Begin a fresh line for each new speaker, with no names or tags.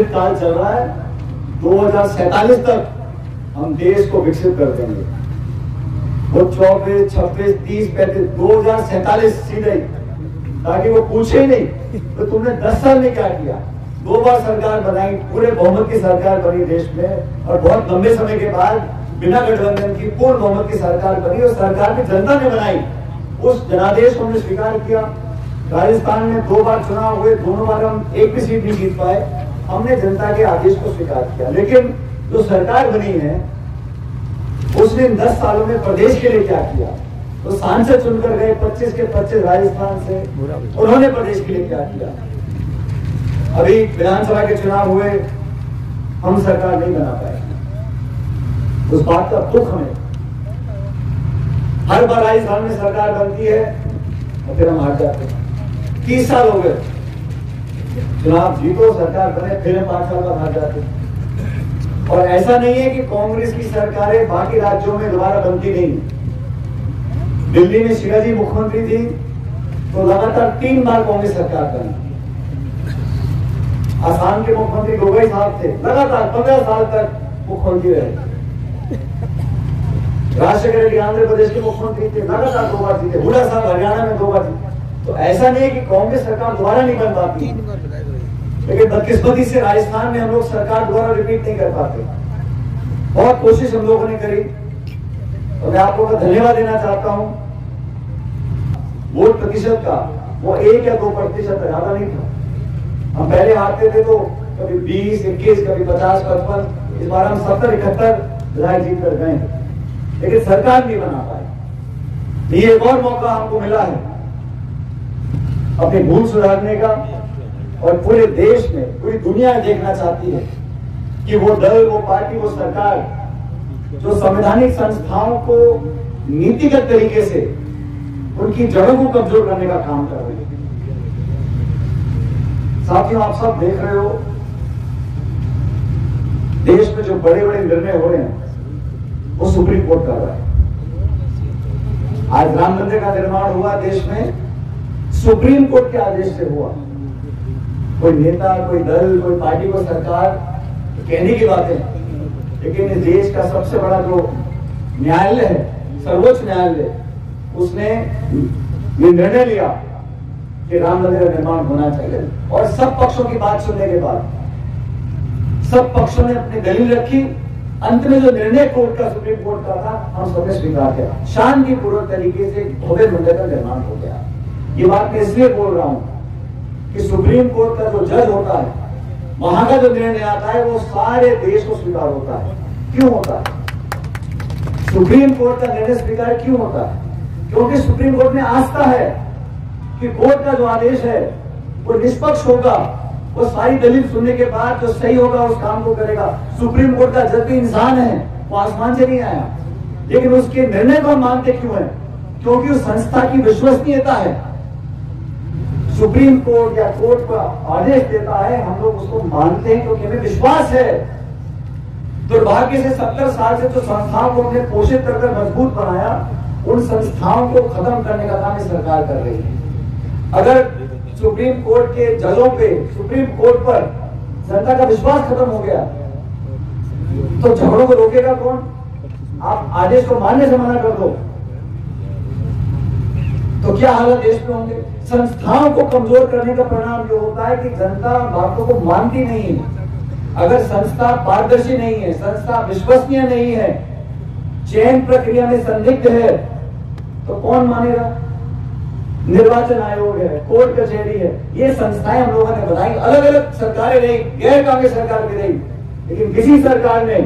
काल चल रहा है, 2047 तक हम देश को विकसित कर देंगे। वो 24, 26, 30, 35, 2047 सीधे, ताकि वो पूछे ही नहीं तो तुमने 10 साल में क्या किया। 2 बार सरकार बनाई, पूरे बहुमत की सरकार बनी देश में, और बहुत लंबे समय के बाद बिना गठबंधन की पूर्ण बहुमत की सरकार बनी, और सरकार भी जनता ने बनाई। उस जनादेश को हमने स्वीकार किया। राजस्थान में 2 बार चुनाव हुए, दोनों बार हम एक भी सीट नहीं जीत पाए। हमने जनता के आदेश को स्वीकार किया। लेकिन जो सरकार बनी है उसने इन 10 सालों में प्रदेश के लिए क्या किया? तो सांसद चुनकर गए 25 के 25 राजस्थान से, उन्होंने प्रदेश के लिए क्या किया? अभी विधानसभा के चुनाव हुए, हम सरकार नहीं बना पाए। उस बात का दुख हमें, हर बार राजस्थान में सरकार बनती है और फिर हम हार जाते हैं। 30 साल हो गए, चुनाव जीतो, सरकार बने, फिर 5 साल बाद हार जाते हैं। और ऐसा नहीं है कि कांग्रेस की सरकारें बाकी राज्यों में दोबारा बनती नहीं। दिल्ली में शिवाजी मुख्यमंत्री थी तो लगातार 3 बार कांग्रेस सरकार बनी। असम के मुख्यमंत्री गोगोई साहब थे, लगातार 15 साल तक मुख्यमंत्री रहे। राजशेखर रेड्डी आंध्र प्रदेश के मुख्यमंत्री थे, लगातार 2 बार जीते। हुड्डा साहब हरियाणा में 2 बार जीते। तो ऐसा नहीं है कि कांग्रेस सरकार दोबारा नहीं बन पाती, लेकिन बदकिस्मती से राजस्थान में हम लोग सरकार दोबारा रिपीट नहीं कर पाते। बहुत कोशिश हम लोगों ने करी, और मैं आप लोगों का धन्यवाद देना चाहता हूं। वोट प्रतिशत का वो 1 या 2% ज्यादा नहीं था। हम पहले हारते थे तो कभी 20, 21, कभी 50, 55, इस बार हम 70, 71 विधायक जीत कर गए, लेकिन सरकार नहीं बना पाए। ये एक और मौका हमको मिला है अपनी भूल सुधारने का, और पूरे देश में, पूरी दुनिया देखना चाहती है कि वो दल, वो पार्टी, वो सरकार जो संवैधानिक संस्थाओं को नीतिगत तरीके से उनकी जड़ों को कमजोर करने का काम कर रही है। साथियों, आप सब देख रहे हो देश में जो बड़े बड़े निर्णय हो रहे हैं वो सुप्रीम कोर्ट कर रहा है। आज राम मंदिर का निर्माण हुआ देश में, सुप्रीम कोर्ट के आदेश से हुआ। कोई नेता, कोई दल, कोई पार्टी, कोई सरकार कहने की बातें, लेकिन इस देश का सबसे बड़ा जो न्यायालय है, सर्वोच्च न्यायालय, उसने ये निर्णय लिया कि राम मंदिर का निर्माण होना चाहिए। और सब पक्षों की बात सुनने के बाद सब पक्षों ने अपनी दलील रखी। अंत में जो निर्णय कोर्ट का, सुप्रीम कोर्ट का था, हम सबने स्वीकार किया। शांतिपूर्वक तरीके से भव्य मंदिर का निर्माण हो गया। ये बात मैं इसलिए बोल रहा हूं कि सुप्रीम कोर्ट का जो जज होता है, वहां का जो निर्णय आता है वो सारे देश को स्वीकार होता है। क्यों होता है? सुप्रीम कोर्ट का निर्णय स्वीकार क्यों होता है? क्योंकि सुप्रीम कोर्ट में आस्था है कि कोर्ट का जो आदेश है वो निष्पक्ष होगा, वो सारी दलील सुनने के बाद जो सही होगा उस काम को करेगा। सुप्रीम कोर्ट का जज भी इंसान है, वो आसमान से नहीं आया, लेकिन उसके निर्णय को हम मानते क्यों है? क्योंकि उस संस्था की विश्वसनीयता है। सुप्रीम कोर्ट या कोर्ट का आदेश देता है, हम लोग उसको मानते हैं क्योंकि हमें विश्वास है। दुर्भाग्य से 70 साल से जो संस्थाओं को हमने पोषित कर मजबूत बनाया, उन संस्थाओं को खत्म करने का काम सरकार कर रही है। अगर सुप्रीम कोर्ट के जजों पे, सुप्रीम कोर्ट पर जनता का विश्वास खत्म हो गया तो झगड़ों को रोकेगा कौन? आप आदेश को मानने से मना कर दो तो क्या हालत देश में होंगे? संस्थाओं को कमजोर करने का परिणाम जो होता है कि जनता बातों को मानती नहीं है। अगर संस्था पारदर्शी नहीं है, संस्था विश्वसनीय नहीं है, चयन प्रक्रिया में संदिग्ध है, तो कौन मानेगा? निर्वाचन आयोग है, कोर्ट कचहरी है, ये संस्थाएं हम लोगों ने बनाई। अलग अलग सरकारें रही, गैर कांग्रेस सरकार भी रही, लेकिन किसी सरकार ने